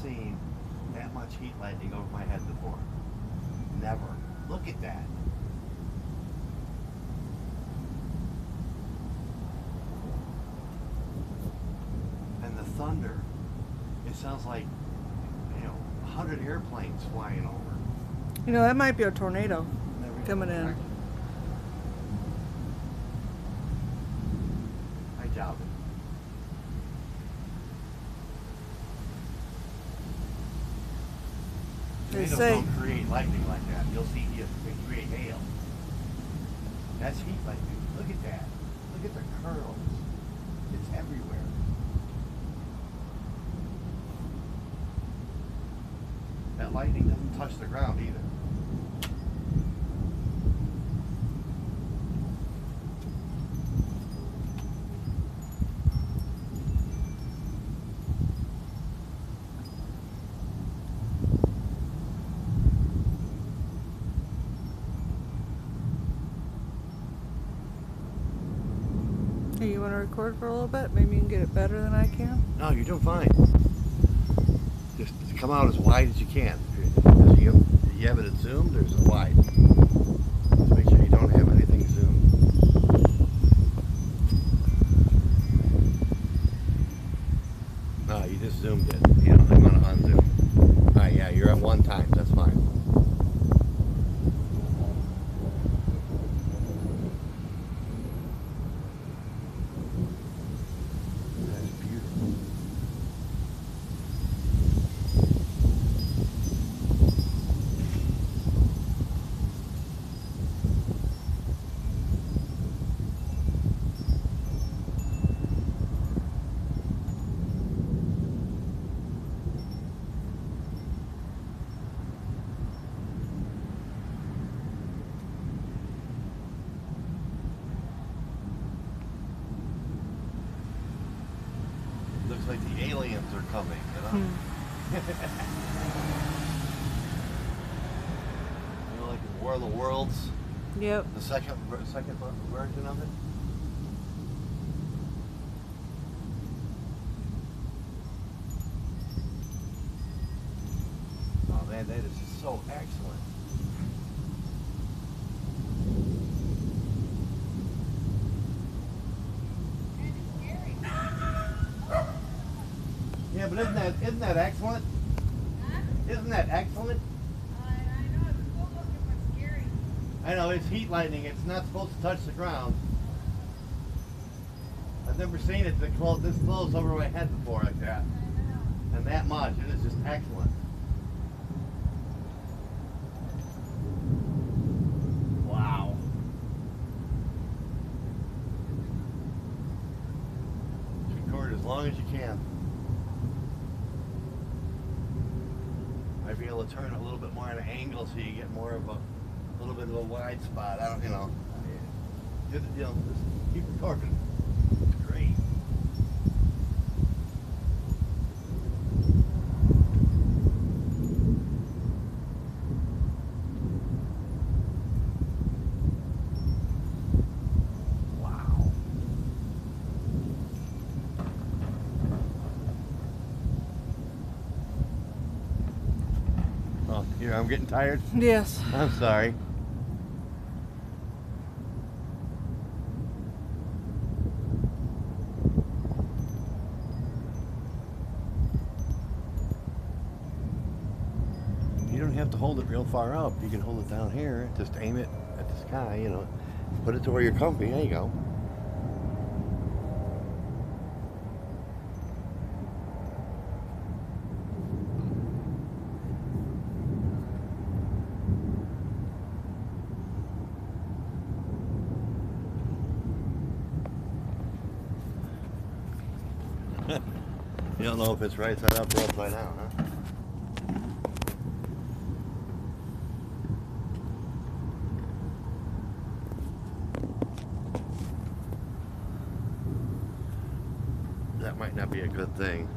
seen that much heat lightning over my head before. Never. Look at that. And the thunder, it sounds like, 100 airplanes flying over. You know, that might be a tornado coming in. I doubt it. They Tornadoes say don't create lightning like that. You'll see they create hail. That's heat lightning. Look at that. Look at the curls. It's everywhere. That lightning doesn't touch the ground either. Hey, you want to record for a little bit? Maybe you can get it better than I can? No, you're doing fine. Just come out as wide as you can. If you have it zoomed, there's a wide. Just make sure you don't have anything zoomed. No, you just zoomed it. You don't want to unzoom. Alright, yeah, you're at 1 time. That's fine. Looks like the aliens are coming, you know? You know, like in War of the Worlds? Yep. The second version of it? Oh man, that is just so excellent. Yeah, but isn't that excellent? Huh? Isn't that excellent? I know, it's cool looking, but scary. I know, it's heat lightning. It's not supposed to touch the ground. I've never seen it this close over my head before like that. I know. And that much. It is just excellent. Wow. Record as long as you can. Might be able to turn it a little bit more at an angle so you get more of a little bit of a wide spot. I don't, just keep recording. It's great. Wow. Oh, here, I'm getting tired. Yes. I'm sorry. You don't have to hold it real far up. You can hold it down here. Just aim it at the sky, Put it to where you're comfy. There you go. You don't know if it's right side up or upside down, huh? That might not be a good thing.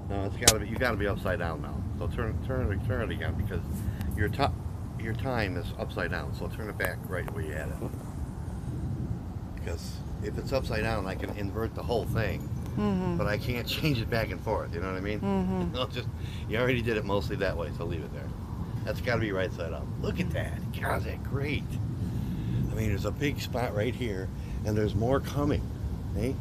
No, it's got to be. You got to be upside down now. So turn it again because your time is upside down. So turn it back right where you had it. Because if it's upside down, I can invert the whole thing. but I can't change it back and forth. You know what I mean? I'll just, you already did it mostly that way, so leave it there. That's got to be right side up. Look at that. God, is that great? I mean, there's a big spot right here, and there's more coming. Eh?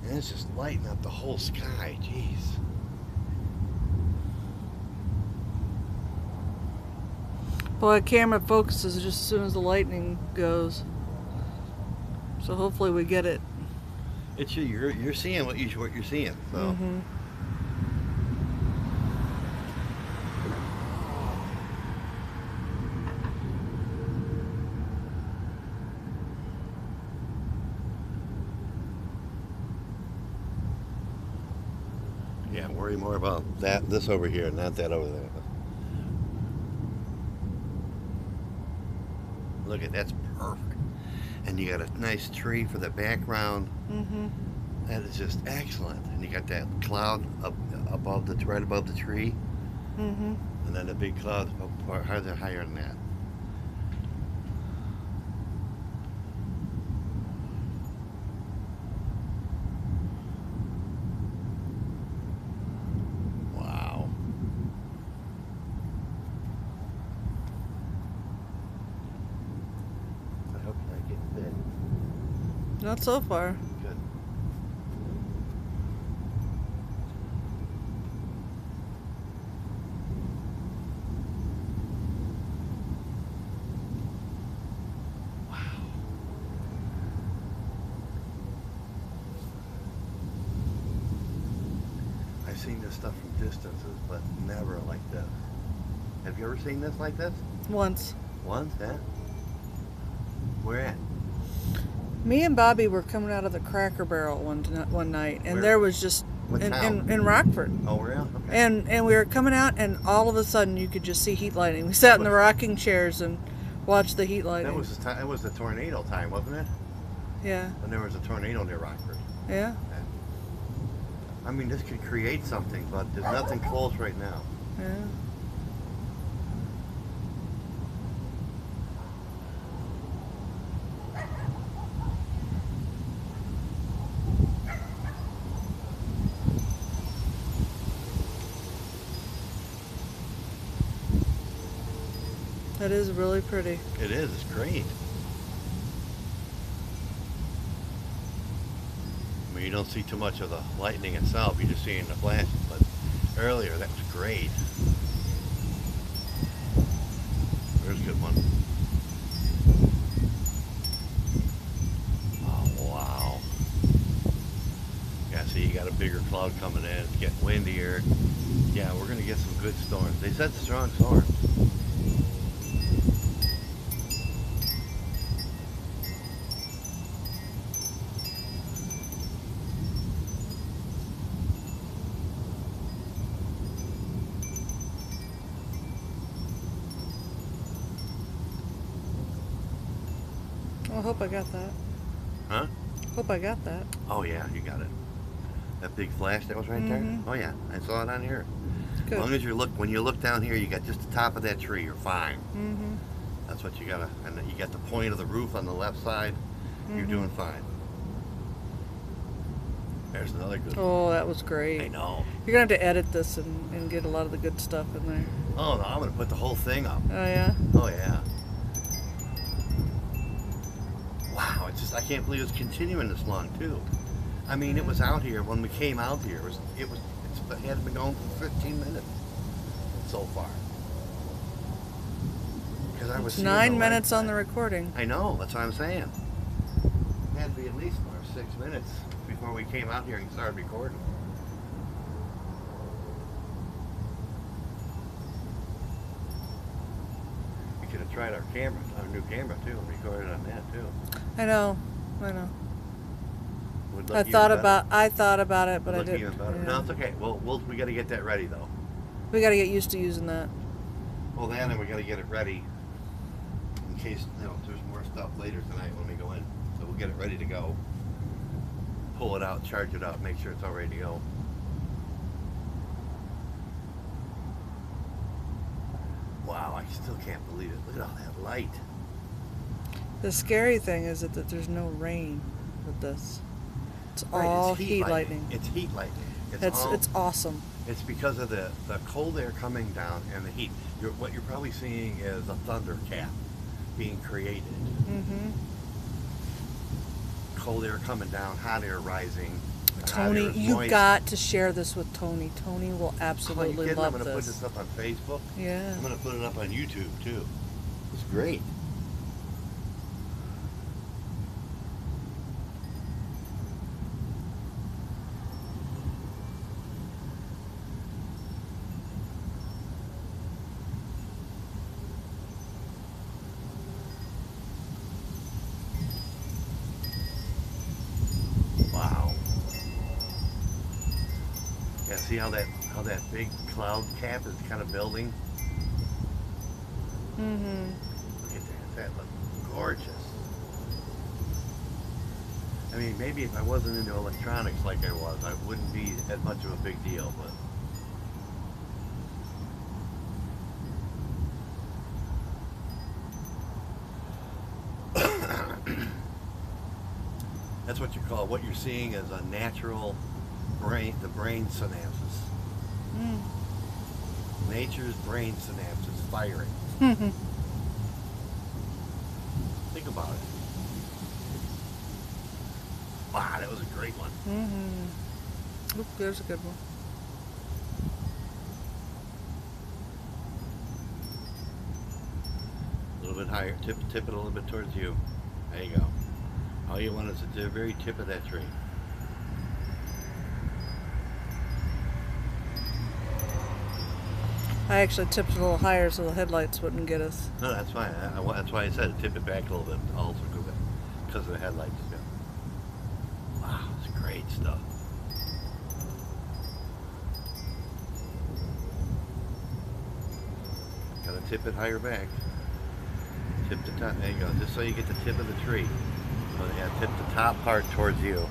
And it's just lighting up the whole sky. Jeez. Well, the camera focuses just as soon as the lightning goes. So hopefully we get it. It's you're seeing what you're seeing. So. Yeah, worry more about this over here, not that over there. Look at that's perfect. And you got a nice tree for the background. That is just excellent. And you got that cloud up above right above the tree. And then the big cloud higher than that. Wow. I hope you're not getting bit. Not so far. Good. Wow. I've seen this stuff from distances, but never like this. Have you ever seen this like this? Once. Once, yeah? Where at? Me and Bobby were coming out of the Cracker Barrel one night, and Where? there was just What town? in Rockford. Oh, real? Okay. And we were coming out, and all of a sudden you could just see heat lighting. We sat in the rocking chairs and watched the heat lighting. That was the time. It was the tornado time, wasn't it? Yeah. When there was a tornado near Rockford. Yeah. I mean, this could create something, but there's nothing close right now. Yeah. That is really pretty. It is. It's great. I mean, you don't see too much of the lightning itself. You're just seeing the flashes. But earlier, that was great. There's a good one. Oh, wow. Yeah, see, you got a bigger cloud coming in. It's getting windier. Yeah, we're going to get some good storms. They said strong storms. I hope I got that. Huh? Hope I got that. Oh yeah, you got it. That big flash that was right there? Oh yeah, I saw it on here. Good. As long as when you look down here, you got just the top of that tree, you're fine. Mm-hmm. That's what you gotta, and then you got the point of the roof on the left side, you're doing fine. There's another good one. Oh, that was great. I know. You're gonna have to edit this and get a lot of the good stuff in there. Oh no, I'm gonna put the whole thing up. Oh yeah? Oh yeah. Wow, it's just, I can't believe it's continuing this long too. I mean, it was out here, when we came out here, it had been going for 15 minutes so far. Because I was It's seeing 9 the minutes light. on the recording. I know, that's what I'm saying. It had to be at least 6 minutes before we came out here and started recording. We could have tried our camera, our new camera too, and recorded on that too. I know. I know. Would look I even thought better. about it, but I Look didn't. even better. Yeah. No, it's okay. We got to get that ready though. We got to get used to using that. Well, then we got to get it ready in case there's more stuff later tonight when we go in. So we'll get it ready to go. Pull it out, charge it up, make sure it's all ready to go. Wow, I still can't believe it. Look at all that light. The scary thing is that there's no rain with this. It's all heat lightning. It's heat lightning. It's awesome. It's because of the cold air coming down and the heat. What you're probably seeing is a thunder cap being created. Mm-hmm. Cold air coming down, hot air rising. Tony, you've got to share this with Tony. Tony will absolutely love I'm going to put this. this up on Facebook. Yeah. I'm going to put it up on YouTube too. It's great. Wow. Yeah, see how that big cloud cap is kind of building? Mm-hmm. Look at that. That looks gorgeous. I mean, maybe if I wasn't into electronics like I was, I wouldn't be as much of a big deal, but that's what you call, what you're seeing is a natural the brain synapses. Mm. Nature's brain synapses firing. Mm-hmm. Think about it. Wow, that was a great one. Mm-hmm. Oop, there's a good one. A little bit higher. Tip it a little bit towards you. There you go. All you want is at the very tip of that tree. I actually tipped it a little higher so the headlights wouldn't get us. No, that's fine. That's why I said tip it back a little bit also because of the headlights. Yeah. Wow, it's great stuff. Gotta tip it higher back. Tip the top. There you go. Just so you get the tip of the tree. So yeah, tip the top part towards you.